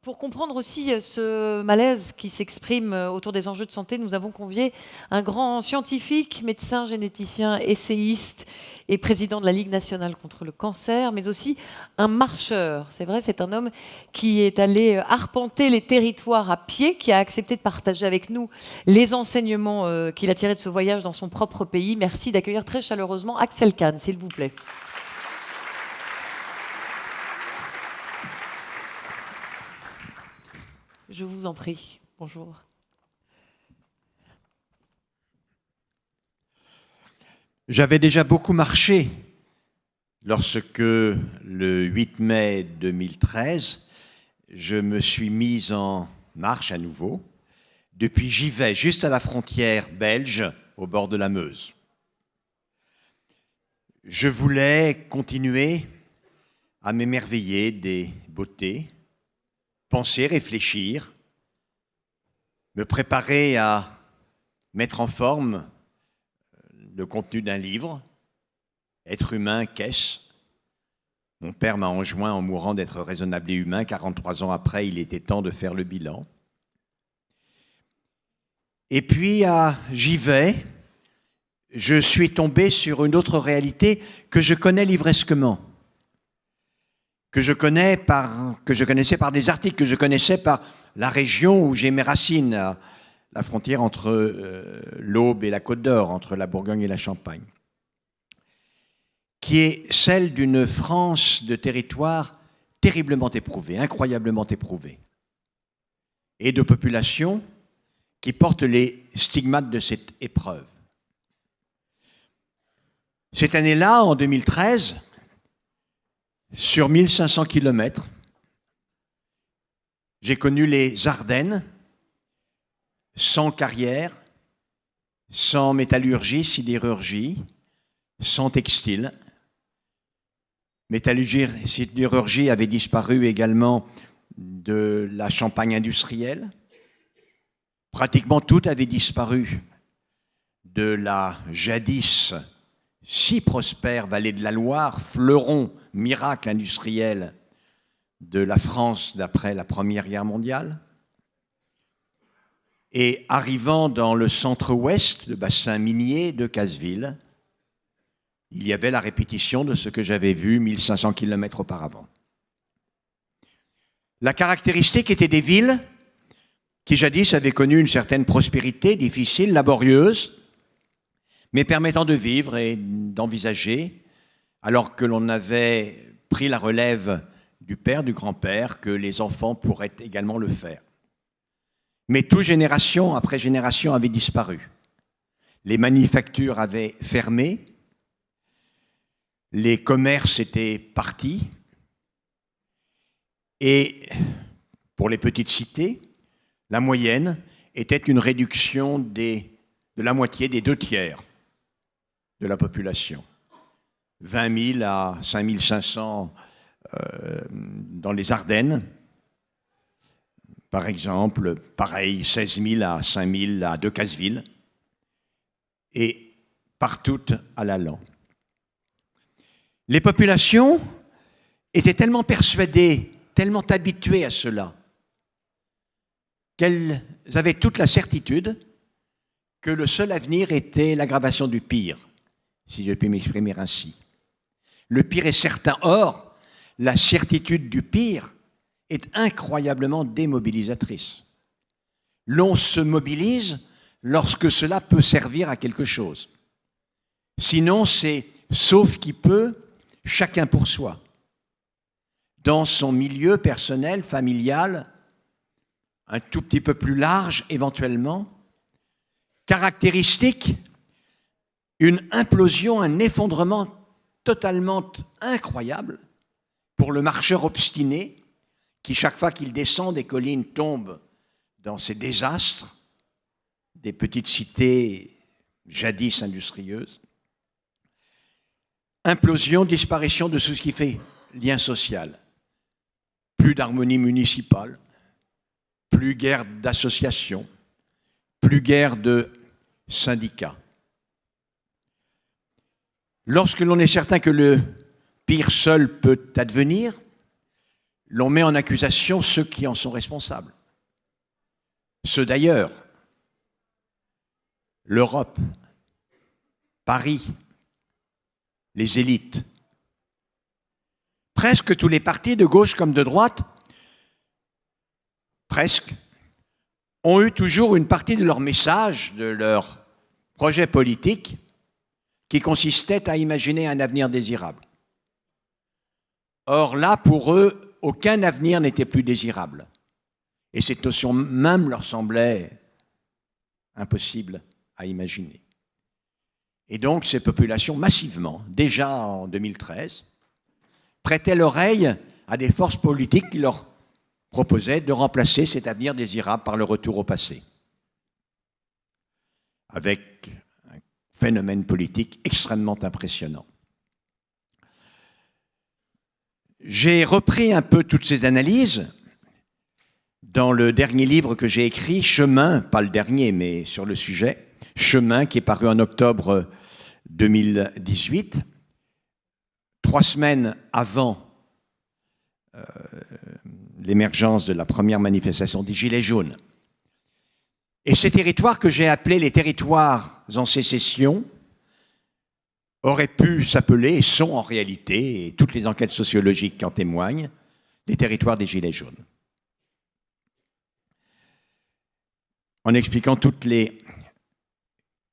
Pour comprendre aussi ce malaise qui s'exprime autour des enjeux de santé, nous avons convié un grand scientifique, médecin, généticien, essayiste et président de la Ligue nationale contre le cancer, mais aussi un marcheur. C'est vrai, c'est un homme qui est allé arpenter les territoires à pied, qui a accepté de partager avec nous les enseignements qu'il a tirés de ce voyage dans son propre pays. Merci d'accueillir très chaleureusement Axel Kahn, s'il vous plaît. Je vous en prie. Bonjour. J'avais déjà beaucoup marché lorsque, le 8 mai 2013, je me suis mis en marche à nouveau depuis Givet, juste à la frontière belge, au bord de la Meuse. Je voulais continuer à m'émerveiller des beautés, penser, réfléchir, me préparer à mettre en forme le contenu d'un livre, Être humain, qu'est-ce ? Mon père m'a enjoint en mourant d'être raisonnable et humain. 43 ans après, il était temps de faire le bilan. Et puis à Givet, je suis tombé sur une autre réalité que je connais livresquement, que je connaissais par des articles, que je connaissais par la région où j'ai mes racines, à la frontière entre l'Aube et la Côte d'Or, entre la Bourgogne et la Champagne, qui est celle d'une France de territoire terriblement éprouvée, incroyablement éprouvée, et de populations qui portent les stigmates de cette épreuve. Cette année-là, en 2013, sur 1500 kilomètres, j'ai connu les Ardennes, sans carrière, sans métallurgie, sidérurgie, sans textile. Métallurgie, sidérurgie avait disparu également de la Champagne industrielle. Pratiquement tout avait disparu de la jadis si prospère vallée de la Loire, fleuron, miracle industriel de la France d'après la Première Guerre mondiale. Et arrivant dans le centre-ouest, le bassin minier de Casseville, il y avait la répétition de ce que j'avais vu 1500 kilomètres auparavant. La caractéristique était des villes qui jadis avaient connu une certaine prospérité, difficile, laborieuse, mais permettant de vivre et d'envisager, alors que l'on avait pris la relève du père, du grand-père, que les enfants pourraient également le faire. Mais toute génération après génération avait disparu. Les manufactures avaient fermé, les commerces étaient partis, et pour les petites cités, la moyenne était une réduction de la moitié, des 2/3 de la population. 20 000 à 5 500 dans les Ardennes, par exemple, pareil, 16 000 à 5 000 à Decazeville, et partout à Lalande. Les populations étaient tellement persuadées, tellement habituées à cela, qu'elles avaient toute la certitude que le seul avenir était l'aggravation du pire, si je puis m'exprimer ainsi. Le pire est certain. Or, la certitude du pire est incroyablement démobilisatrice. L'on se mobilise lorsque cela peut servir à quelque chose. Sinon, c'est sauf qui peut, chacun pour soi. Dans son milieu personnel, familial, un tout petit peu plus large éventuellement, caractéristique, une implosion, un effondrement totalement incroyable pour le marcheur obstiné qui, chaque fois qu'il descend des collines, tombe dans ces désastres des petites cités jadis industrieuses. Implosion, disparition de tout ce qui fait lien social. Plus d'harmonie municipale, plus guère d'associations, plus guère de syndicats. Lorsque l'on est certain que le pire seul peut advenir, l'on met en accusation ceux qui en sont responsables. Ceux d'ailleurs, l'Europe, Paris, les élites. Presque tous les partis, de gauche comme de droite, presque, ont eu toujours une partie de leur message, de leur projet politique, qui consistait à imaginer un avenir désirable. Or là, pour eux, aucun avenir n'était plus désirable. Et cette notion même leur semblait impossible à imaginer. Et donc, ces populations, massivement, déjà en 2013, prêtaient l'oreille à des forces politiques qui leur proposaient de remplacer cet avenir désirable par le retour au passé, avec un phénomène politique extrêmement impressionnant. J'ai repris un peu toutes ces analyses dans le dernier livre que j'ai écrit, Chemin, pas le dernier, mais sur le sujet, Chemin, qui est paru en octobre 2018, 3 semaines avant l'émergence de la première manifestation des Gilets jaunes. Et ces territoires que j'ai appelés les territoires en sécession auraient pu s'appeler, et sont en réalité, et toutes les enquêtes sociologiques en témoignent, les territoires des Gilets jaunes. En expliquant toutes les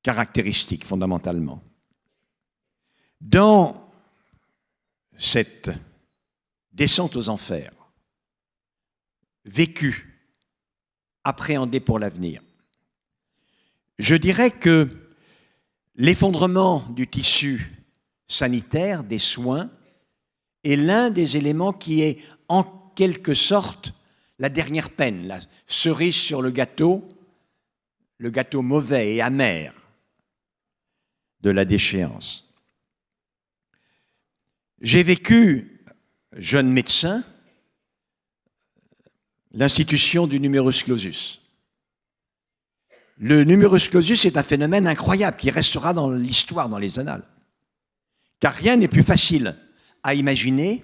caractéristiques fondamentalement. Dans cette descente aux enfers, vécue, appréhendée pour l'avenir, je dirais que l'effondrement du tissu sanitaire, des soins, est l'un des éléments qui est en quelque sorte la dernière peine, la cerise sur le gâteau mauvais et amer de la déchéance. J'ai vécu, jeune médecin, l'institution du numerus clausus. Le numerus clausus est un phénomène incroyable qui restera dans l'histoire, dans les annales. Car rien n'est plus facile à imaginer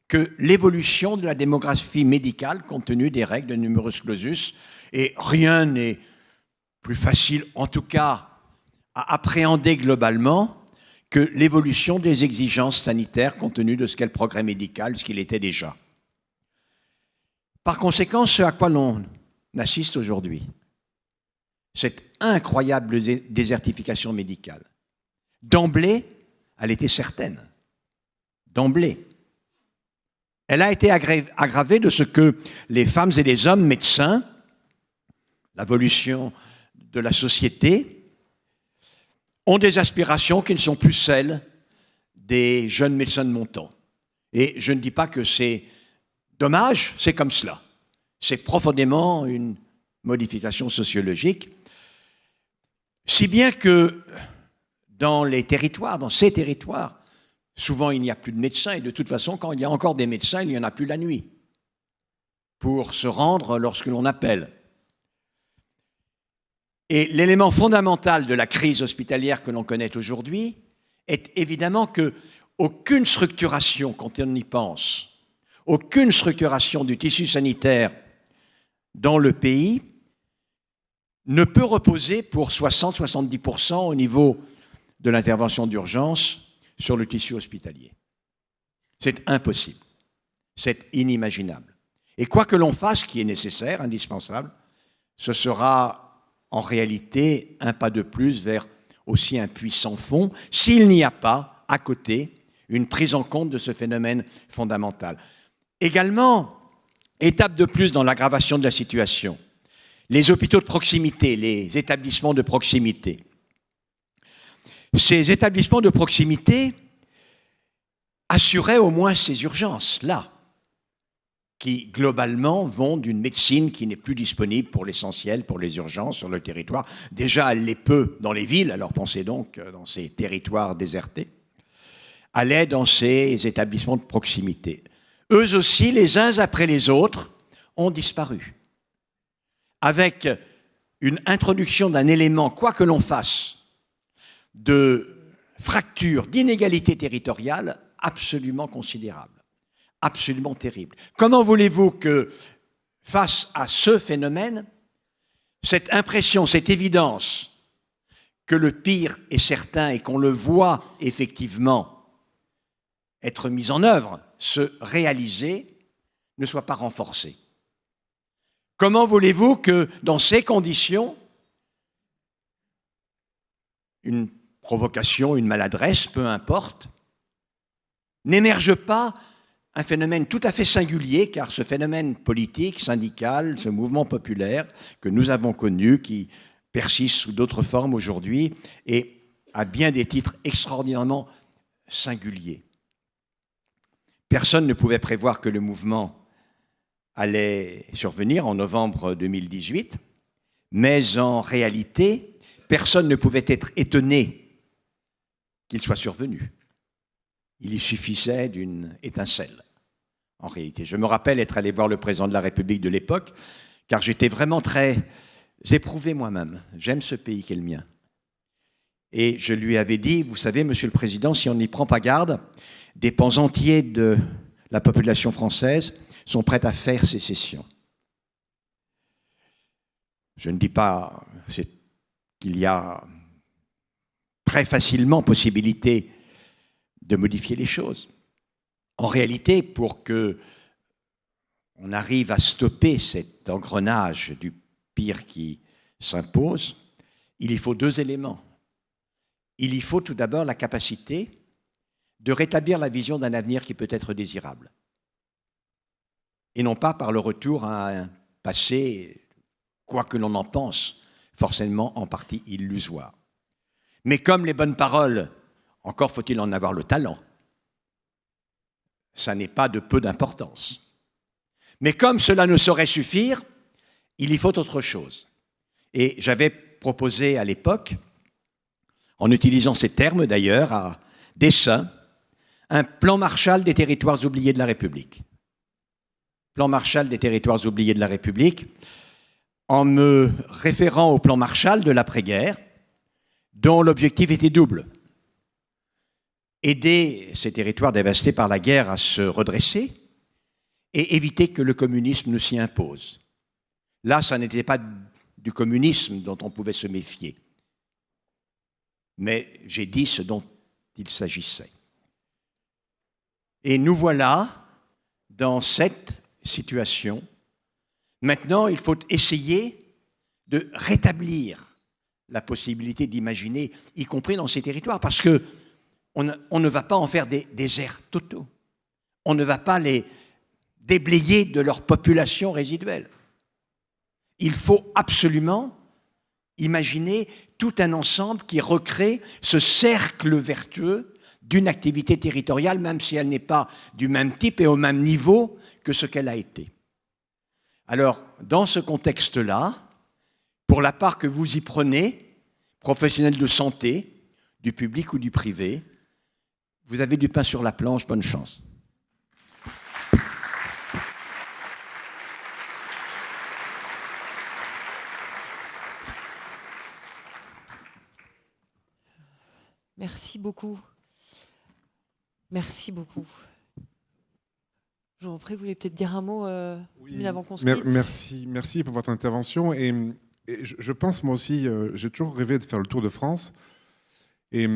que l'évolution de la démographie médicale compte tenu des règles de numerus clausus, et rien n'est plus facile, en tout cas, à appréhender globalement que l'évolution des exigences sanitaires compte tenu de ce qu'est le progrès médical, ce qu'il était déjà. Par conséquent, ce à quoi l'on assiste aujourd'hui, cette incroyable désertification médicale, d'emblée, elle était certaine. D'emblée. Elle a été aggravée de ce que les femmes et les hommes médecins, l'évolution de la société, ont des aspirations qui ne sont plus celles des jeunes médecins de mon temps. Et je ne dis pas que c'est dommage, c'est comme cela. C'est profondément une modification sociologique, si bien que dans les territoires, dans ces territoires, souvent il n'y a plus de médecins, et de toute façon, quand il y a encore des médecins, il n'y en a plus la nuit pour se rendre lorsque l'on appelle. Et l'élément fondamental de la crise hospitalière que l'on connaît aujourd'hui est évidemment qu'aucune structuration, quand on y pense, aucune structuration du tissu sanitaire dans le pays ne peut reposer pour 60-70% au niveau de l'intervention d'urgence sur le tissu hospitalier. C'est impossible. C'est inimaginable. Et quoi que l'on fasse, qui est nécessaire, indispensable, ce sera en réalité un pas de plus vers aussi un puits sans fond, s'il n'y a pas, à côté, une prise en compte de ce phénomène fondamental. Également, étape de plus dans l'aggravation de la situation, les hôpitaux de proximité, les établissements de proximité. Ces établissements de proximité assuraient au moins ces urgences-là, qui, globalement, vont d'une médecine qui n'est plus disponible pour l'essentiel, pour les urgences sur le territoire. Déjà, elle l'est peu dans les villes, alors pensez donc dans ces territoires désertés. Allaient dans ces établissements de proximité. Eux aussi, les uns après les autres, ont disparu. Avec une introduction d'un élément, quoi que l'on fasse, de fracture, d'inégalité territoriale absolument considérable. absolument terrible. Comment voulez-vous que, face à ce phénomène, cette impression, cette évidence que le pire est certain et qu'on le voit effectivement être mis en œuvre, se réaliser, ne soit pas renforcée? Comment voulez-vous que, dans ces conditions, une provocation, une maladresse, peu importe, n'émerge pas un phénomène tout à fait singulier, car ce phénomène politique, syndical, ce mouvement populaire que nous avons connu, qui persiste sous d'autres formes aujourd'hui, est à bien des titres extraordinairement singulier. Personne ne pouvait prévoir que le mouvement allait survenir en novembre 2018, mais en réalité, personne ne pouvait être étonné qu'il soit survenu. Il y suffisait d'une étincelle, en réalité. Je me rappelle être allé voir le président de la République de l'époque, car j'étais vraiment très éprouvé moi-même. J'aime ce pays qu'est le mien. Et je lui avais dit, vous savez, Monsieur le Président, si on n'y prend pas garde, des pans entiers de la population française sont prêts à faire sécession. Je ne dis pas qu'il y a très facilement possibilité de modifier les choses. En réalité, pour que on arrive à stopper cet engrenage du pire qui s'impose, il y faut deux éléments. Il y faut tout d'abord la capacité de rétablir la vision d'un avenir qui peut être désirable, et non pas par le retour à un passé, quoi que l'on en pense, forcément en partie illusoire. Mais comme les bonnes paroles, encore faut-il en avoir le talent, ça n'est pas de peu d'importance. Mais comme cela ne saurait suffire, il y faut autre chose. Et j'avais proposé à l'époque, en utilisant ces termes d'ailleurs, à dessein, un plan Marshall des territoires oubliés de la République. Plan Marshall des territoires oubliés de la République, en me référant au plan Marshall de l'après-guerre, dont l'objectif était double. Aider ces territoires dévastés par la guerre à se redresser et éviter que le communisme ne s'y impose. Là, ça n'était pas du communisme dont on pouvait se méfier. Mais j'ai dit ce dont il s'agissait. Et nous voilà dans cette situation. Maintenant, il faut essayer de rétablir la possibilité d'imaginer, y compris dans ces territoires, parce que on ne va pas en faire des déserts totaux. On ne va pas les déblayer de leur population résiduelle. Il faut absolument imaginer tout un ensemble qui recrée ce cercle vertueux d'une activité territoriale, même si elle n'est pas du même type et au même niveau que ce qu'elle a été. Alors, dans ce contexte-là, pour la part que vous y prenez, professionnels de santé, du public ou du privé, vous avez du pain sur la planche, bonne chance. Merci beaucoup. Merci beaucoup. Je vous en prie, vous voulez peut-être dire un mot Oui, avant qu'on se quitte. merci pour votre intervention. Et je pense, moi aussi, j'ai toujours rêvé de faire le Tour de France. Et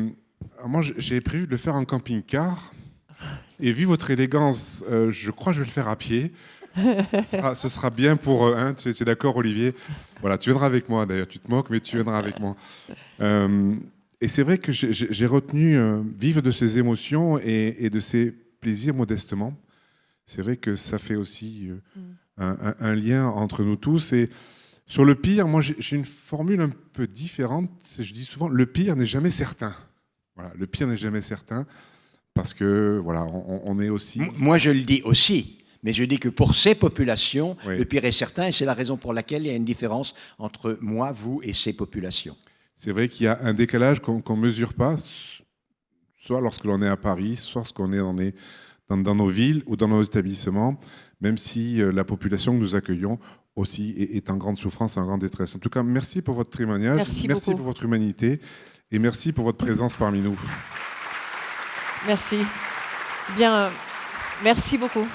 moi, j'ai prévu de le faire en camping-car. Et vu votre élégance, je crois que je vais le faire à pied. Ce sera bien pour... Hein, tu es d'accord, Olivier? Voilà, tu viendras avec moi, d'ailleurs. Tu te moques, mais tu viendras avec moi. Et c'est vrai que j'ai retenu vivre de ces émotions et de ces plaisirs modestement. C'est vrai que ça fait aussi un lien entre nous tous. Et sur le pire, moi, j'ai une formule un peu différente. Je dis souvent, le pire n'est jamais certain. Voilà, le pire n'est jamais certain parce que, voilà, on est aussi... Moi, je le dis aussi. Mais je dis que pour ces populations, oui, le pire est certain, et c'est la raison pour laquelle il y a une différence entre moi, vous et ces populations. C'est vrai qu'il y a un décalage qu'on ne mesure pas, soit lorsque l'on est à Paris, soit lorsqu'on est dans nos villes ou dans nos établissements, même si la population que nous accueillons aussi est en grande souffrance, en grande détresse. En tout cas, merci pour votre témoignage, merci pour votre humanité et merci pour votre présence parmi nous. Merci. Bien, Merci beaucoup.